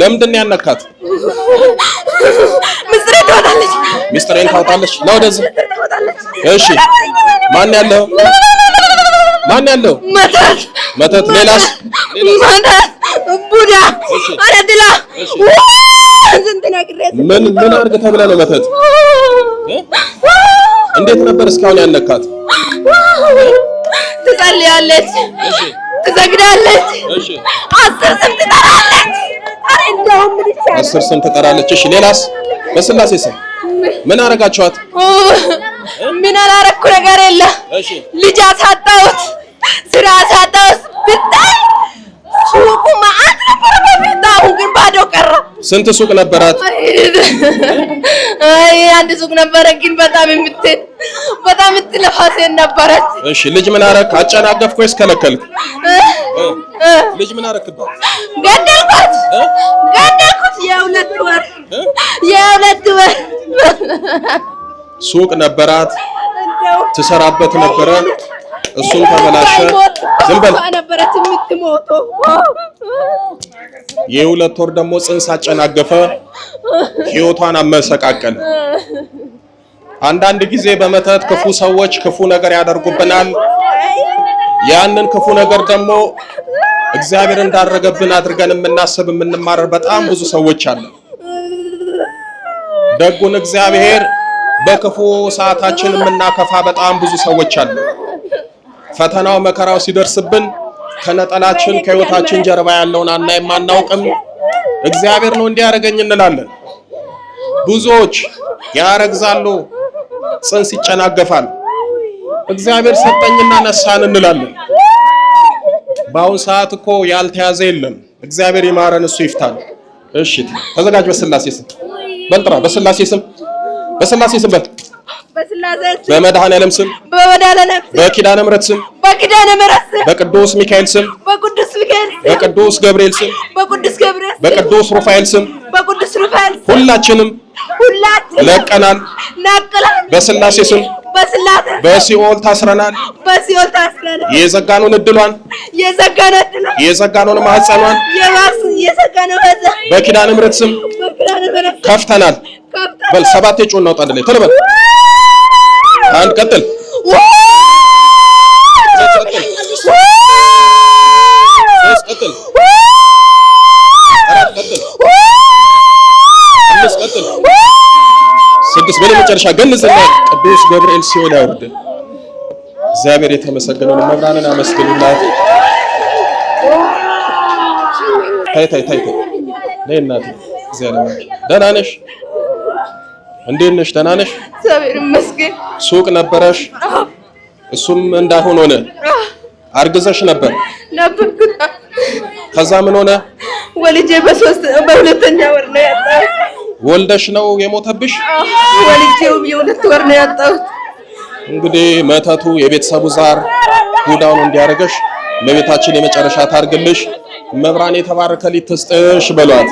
ለምንድን ነው ያነካት? ሚስጥሬን ታወጣለች። ነው ወደዚህ። እሺ ማን ያለው? መተት ሌላስ? ቡዳ አረድላ ምን አድርገህ ተብለህ ነው መተት? እንዴት ነበር እስካሁን ያነካት? ትጸልያለች፣ ትሰግዳለች፣ 10 ስም ትጠራለች። አረ እንደውም ልጅ 10 ስም ትጠራለች። እሺ ሌላስ? በስላሴ ስም ምን አረጋችኋት? ምን አላረኩ ነገር የለ። ልጅ አሳጣሁት፣ ስራ አሳጣሁት። ብታይ ሱቁ ማአት ነበር በፊት፣ አሁን ግን ባዶ ቀረ። ስንት ሱቅ ነበራት? አንድ ሱቅ ነበረ፣ ግን በጣም የምትለፋ ሴት ነበረች። እሺ ልጅ ምን አረክ? አጨናገፍክ ወይስ ከለከልክ? ልጅ ምን አረክባት? ገደልኩት። የሁለት ወር ሱቅ ነበራት፣ ትሰራበት ነበረ። እሱም ተበላሸ። ዝም በል ነበረች የምትሞተው። የሁለት ወር ደግሞ ጽንስ አጨናገፈ፣ ህይወቷን አመሰቃቀለ። አንዳንድ ጊዜ በመተት ክፉ ሰዎች ክፉ ነገር ያደርጉብናል። ያንን ክፉ ነገር ደግሞ እግዚአብሔር እንዳደረገብን አድርገን የምናስብ የምንማረር በጣም ብዙ ሰዎች አሉ። ደጉን እግዚአብሔር በክፉ ሰዓታችን የምናከፋ በጣም ብዙ ሰዎች አሉ። ፈተናው መከራው ሲደርስብን ከነጠላችን ከህይወታችን ጀርባ ያለውን አናይም አናውቅም። እግዚአብሔር ነው እንዲያረጋኝ እንላለን። ብዙዎች ያረግዛሉ፣ ጽንስ ይጨናገፋል። እግዚአብሔር ሰጠኝና ነሳን እንላለን። በአሁን ሰዓት እኮ ያልተያዘ የለም። እግዚአብሔር ይማረን፣ እሱ ይፍታል። እሺ ተዘጋጅ። በስላሴ ስም በልጥራ። በስላሴ ስም በል። በመድኃኔዓለም ስም በኪዳነ ምሕረት ስም በቅዱስ ሚካኤል ስም በቅዱስ ገብርኤል ስም በቅዱስ ሩፋኤል ስም ሁላችንም ለቀናል። በስላሴ ስም በሲኦል ታስረናል። የዘጋነውን እድሏን የዘጋነውን ማህፀኗን በኪዳነ ምሕረት ስም ከፍተናል። በል 7 ጮህ እናውጣ አንድ ላይ ቶሎ በል። አንድ ቀጥል። ቀጥል። 4 ቀጥል። 5 ቀጥል። 6 በመጨረሻ ገንዘና ቅዱስ ገብርኤል ሲኦል ያወርድ። እግዚአብሔር የተመሰገነውን መብራንን አመስግኑላት። ታይ ነይ እናቴ። እግዚአብሔር ደህና ነሽ? እንዴት ነሽ? ደህና ነሽ? እግዚአብሔር ይመስገን። ሱቅ ነበረሽ? እሱም እንዳይሆን ሆነ። አርግዘሽ ነበር? ከዛ ምን ሆነ? ወልጄ በሁለተኛ ወር ነው ያጣሁት። ወልደሽ ነው የሞተብሽ? ወልጄው የ2 ወር ነው ያጣሁት። እንግዲህ መተቱ የቤተሰቡ ዛር ጉዳውን እንዲያረጋሽ ለቤታችን የመጨረሻ ታርግልሽ። መብራን የተባረከ ሊት ትስጥሽ በሏት።